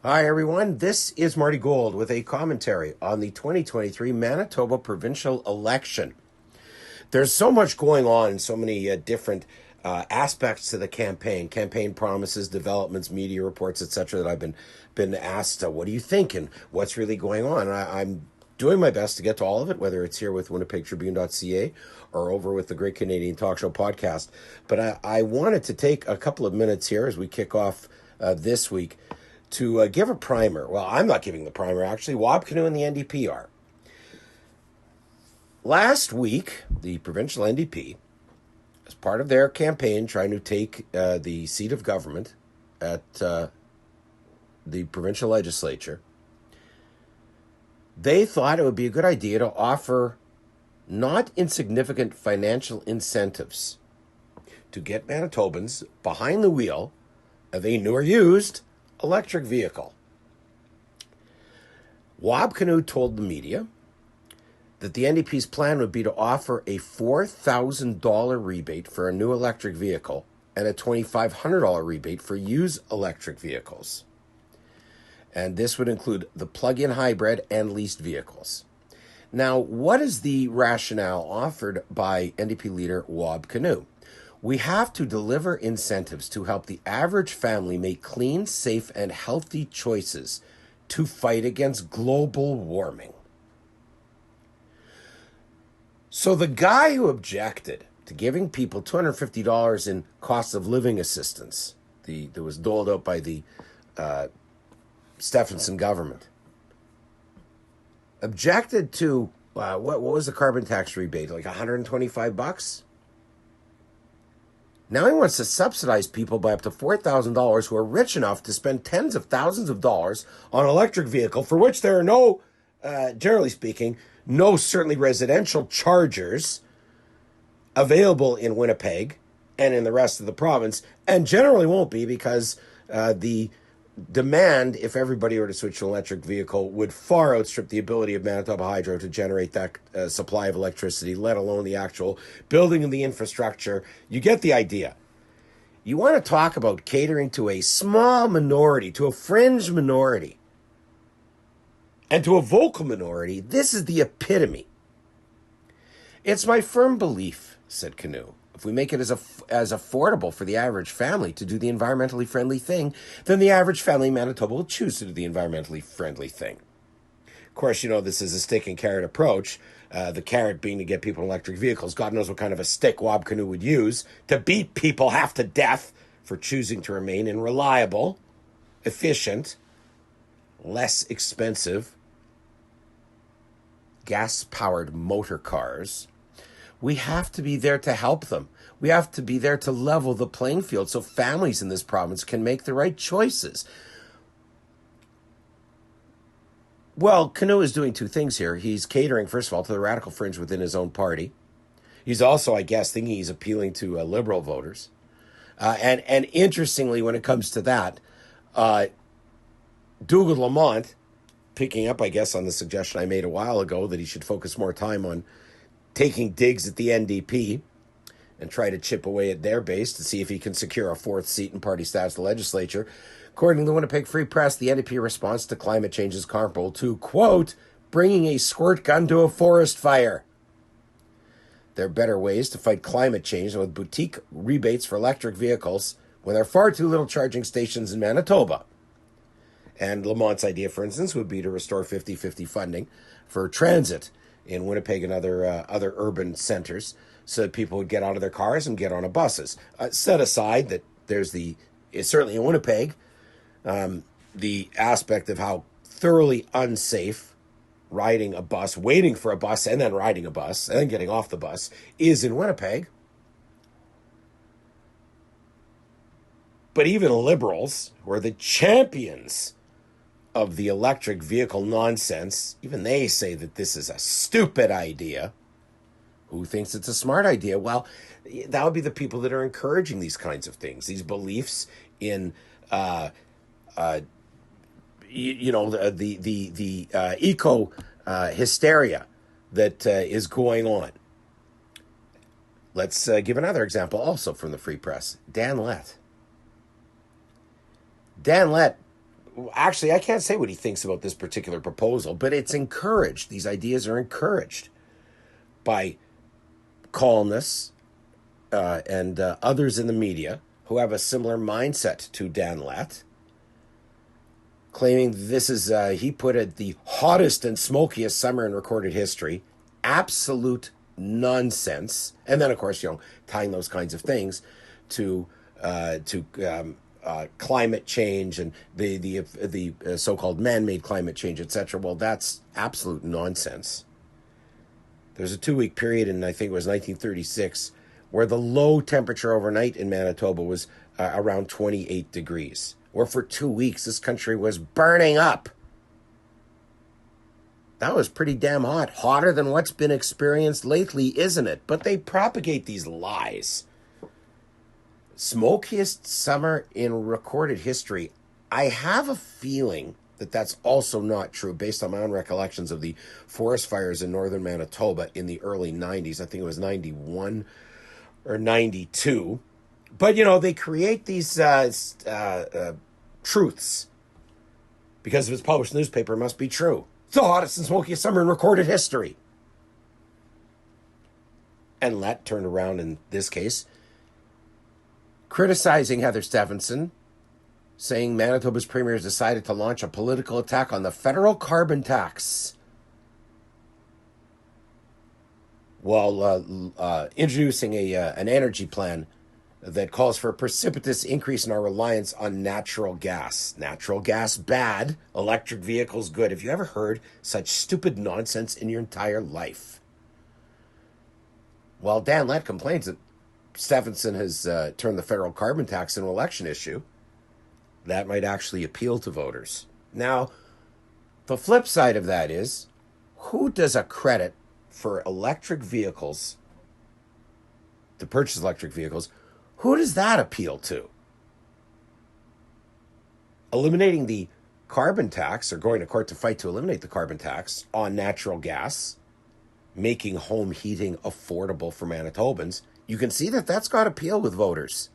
Hi, everyone. This is Marty Gold with a commentary on the 2023 Manitoba provincial election. There's so much going on, so many different aspects to the campaign promises, developments, media reports, etc. that I've been asked, what do you think and what's really going on? I'm doing my best to get to all of it, whether it's here with winnipegtribune.ca or over with the Great Canadian Talk Show podcast. But I wanted to take a couple of minutes here as we kick off this week to give a primer. Well, I'm not giving the primer, actually. Wab Kinew and the NDP are. Last week, the provincial NDP, as part of their campaign trying to take the seat of government at the provincial legislature, they thought it would be a good idea to offer not insignificant financial incentives to get Manitobans behind the wheel of a new or used electric vehicle. Wab Kinew told the media that the NDP's plan would be to offer a $4,000 rebate for a new electric vehicle and a $2,500 rebate for used electric vehicles. And this would include the plug-in hybrid and leased vehicles. Now, what is the rationale offered by NDP leader Wab Kinew? We have to deliver incentives to help the average family make clean, safe, and healthy choices to fight against global warming. So the guy who objected to giving people $250 in cost of living assistance that was doled out by the Stephenson government objected to what was the carbon tax rebate, like $125? Now he wants to subsidize people by up to $4,000 who are rich enough to spend tens of thousands of dollars on an electric vehicle for which there are no, generally speaking, no certainly residential chargers available in Winnipeg and in the rest of the province, and generally won't be because the demand, if everybody were to switch to an electric vehicle, would far outstrip the ability of Manitoba Hydro to generate that supply of electricity, let alone the actual building of the infrastructure. You get the idea. You want to talk about catering to a small minority, to a fringe minority, and to a vocal minority. This is the epitome. It's my firm belief, said Kinew, if we make it as affordable for the average family to do the environmentally friendly thing, then the average family in Manitoba will choose to do the environmentally friendly thing. Of course, you know, this is a stick and carrot approach, the carrot being to get people in electric vehicles. God knows what kind of a stick Wab Kinew would use to beat people half to death for choosing to remain in reliable, efficient, less expensive, gas-powered motor cars. We have to be there to help them. We have to be there to level the playing field so families in this province can make the right choices. Well, Kinew is doing two things here. He's catering, first of all, to the radical fringe within his own party. He's also, I guess, thinking he's appealing to liberal voters. And interestingly, when it comes to that, Douglas Lamont, picking up, I guess, on the suggestion I made a while ago that he should focus more time on taking digs at the NDP and try to chip away at their base to see if he can secure a fourth seat in party status in the legislature. According to the Winnipeg Free Press, the NDP response to climate change is comparable to, quote, bringing a squirt gun to a forest fire. There are better ways to fight climate change than with boutique rebates for electric vehicles when there are far too little charging stations in Manitoba. And Lamont's idea, for instance, would be to restore 50-50 funding for transit in Winnipeg and other urban centers so that people would get out of their cars and get on a buses. Set aside that there's certainly in Winnipeg, the aspect of how thoroughly unsafe riding a bus, waiting for a bus and then riding a bus and then getting off the bus is in Winnipeg. But even liberals, who are the champions of the electric vehicle nonsense, even they say that this is a stupid idea. Who thinks it's a smart idea? Well, that would be the people that are encouraging these kinds of things, these beliefs in, the eco hysteria that is going on. Let's give another example also from the Free Press. Dan Lett Actually, I can't say what he thinks about this particular proposal, but it's encouraged. These ideas are encouraged by columnists and others in the media who have a similar mindset to Dan Lett, claiming this is, he put it, the hottest and smokiest summer in recorded history. Absolute nonsense. And then, of course, tying those kinds of things to climate change and the so-called man-made climate change, etc. Well, that's absolute nonsense. There's a 2-week period in, I think it was 1936, where the low temperature overnight in Manitoba was around 28 degrees. Where for 2 weeks, this country was burning up. That was pretty damn hot. Hotter than what's been experienced lately, isn't it? But they propagate these lies. Smokiest summer in recorded history. I have a feeling that that's also not true based on my own recollections of the forest fires in northern Manitoba in the early 90s. I think it was 91 or 92. But, they create these truths. Because if it's published in the newspaper, it must be true. It's the hottest and smokiest summer in recorded history. And Lett turned around in this case, criticizing Heather Stefanson, saying Manitoba's premier has decided to launch a political attack on the federal carbon tax while introducing an energy plan that calls for a precipitous increase in our reliance on natural gas. Natural gas, bad. Electric vehicles, good. Have you ever heard such stupid nonsense in your entire life? Well, Dan Lett complains that Stephenson has turned the federal carbon tax into an election issue. That might actually appeal to voters. Now, the flip side of that is, who does a credit for electric vehicles, to purchase electric vehicles, who does that appeal to? Eliminating the carbon tax, or going to court to fight to eliminate the carbon tax on natural gas, making home heating affordable for Manitobans, you can see that that's got appeal with voters.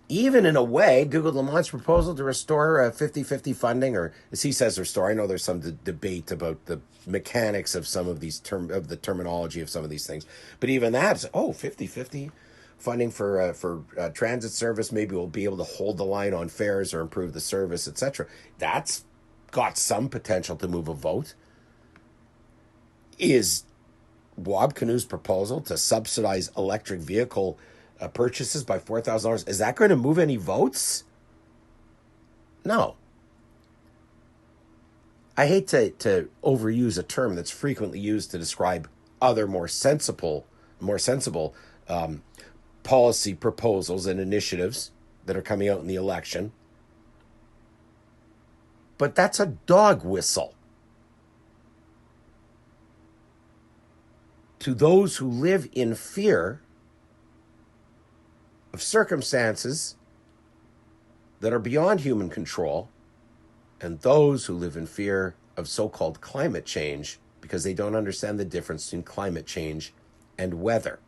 Even in a way, Dougald Lamont's proposal to restore 50-50 funding, or as he says, restore. I know there's some debate about the mechanics of some of these of the terminology of some of these things, but even that's 50-50 funding for transit service. Maybe we'll be able to hold the line on fares or improve the service, etc. That's got some potential to move a vote. Is Wab Kinew's proposal to subsidize electric vehicle purchases by $4,000, is that going to move any votes? No. I hate to overuse a term that's frequently used to describe other more sensible policy proposals and initiatives that are coming out in the election. But that's a dog whistle. To those who live in fear of circumstances that are beyond human control, and those who live in fear of so-called climate change because they don't understand the difference between climate change and weather.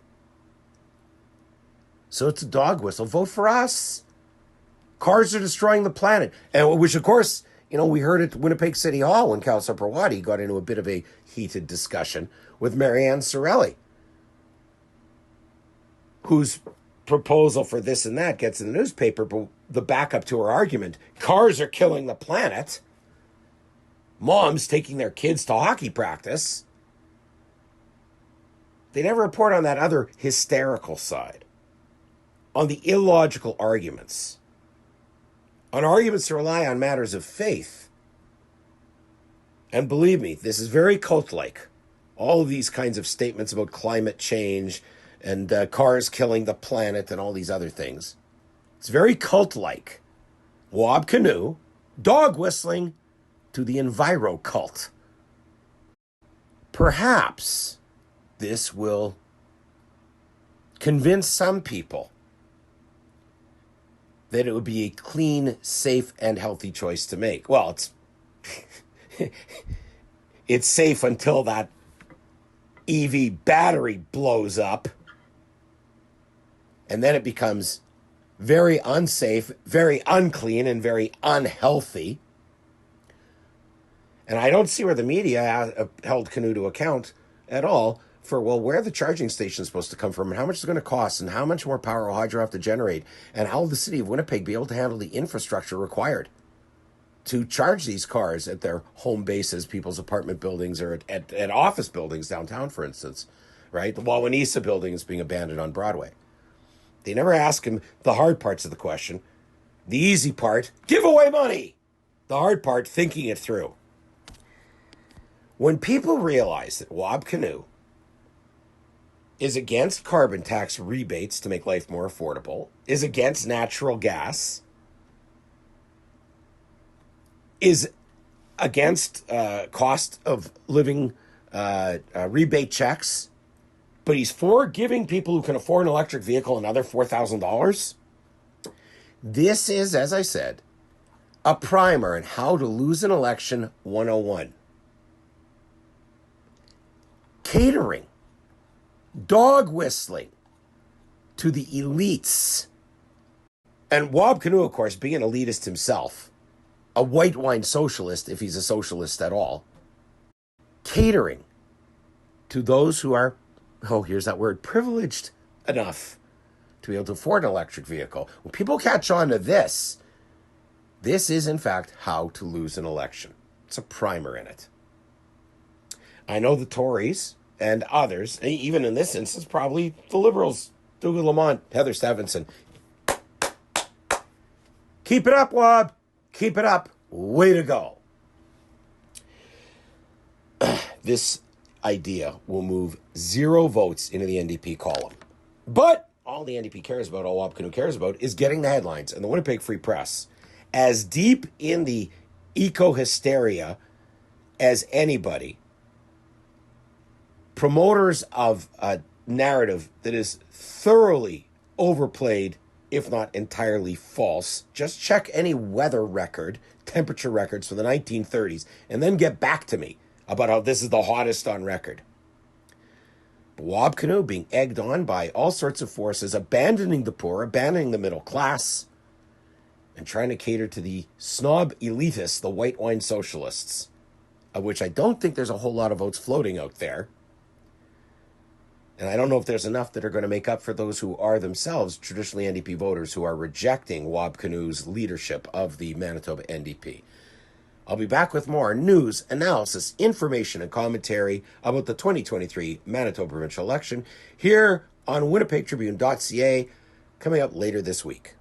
So it's a dog whistle. Vote for us. Cars are destroying the planet. And which, of course, we heard at Winnipeg City Hall when Councillor Prawadi got into a bit of a heated discussion with Marianne Sorelli, whose proposal for this and that gets in the newspaper, but the backup to her argument, cars are killing the planet, moms taking their kids to hockey practice, they never report on that other hysterical side, on the illogical arguments, on arguments that rely on matters of faith. And believe me, this is very cult-like. All of these kinds of statements about climate change and cars killing the planet and all these other things. It's very cult-like. Wab Kinew, dog whistling to the enviro cult. Perhaps this will convince some people that it would be a clean, safe, and healthy choice to make. Well, it's safe until that EV battery blows up. And then it becomes very unsafe, very unclean, and very unhealthy. And I don't see where the media held Kinew to account at all for, well, where the charging station is supposed to come from and how much it's going to cost and how much more power will hydro have to generate and how will the city of Winnipeg be able to handle the infrastructure required to charge these cars at their home bases, people's apartment buildings, or at office buildings downtown, for instance, right? The Wawanesa building is being abandoned on Broadway. They never ask him the hard parts of the question. The easy part, give away money. The hard part, thinking it through. When people realize that Wab Kinew is against carbon tax rebates to make life more affordable, is against natural gas, is against cost of living rebate checks, but he's for giving people who can afford an electric vehicle another $4,000. This is, as I said, a primer on how to lose an election 101. Catering, dog whistling to the elites. And Wab Kinew, of course, being an elitist himself, a white wine socialist, if he's a socialist at all, catering to those who are, oh, here's that word, privileged enough to be able to afford an electric vehicle. When people catch on to this is, in fact, how to lose an election. It's a primer in it. I know the Tories and others, even in this instance, probably the Liberals, Douglas Lamont, Heather Stevenson. Keep it up, Wab. Keep it up. Way to go. This idea will move 0 votes into the NDP column. But all the NDP cares about, all Wab Kinew cares about, is getting the headlines. And the Winnipeg Free Press, as deep in the eco-hysteria as anybody, promoters of a narrative that is thoroughly overplayed, if not entirely false. Just check any weather record, temperature records from the 1930s, and then get back to me about how this is the hottest on record. Wab Kinew being egged on by all sorts of forces, abandoning the poor, abandoning the middle class, and trying to cater to the snob elitists, the white wine socialists, of which I don't think there's a whole lot of votes floating out there. And I don't know if there's enough that are going to make up for those who are themselves traditionally NDP voters who are rejecting Wab Kinew's leadership of the Manitoba NDP. I'll be back with more news, analysis, information, and commentary about the 2023 Manitoba provincial election here on winnipegtribune.ca coming up later this week.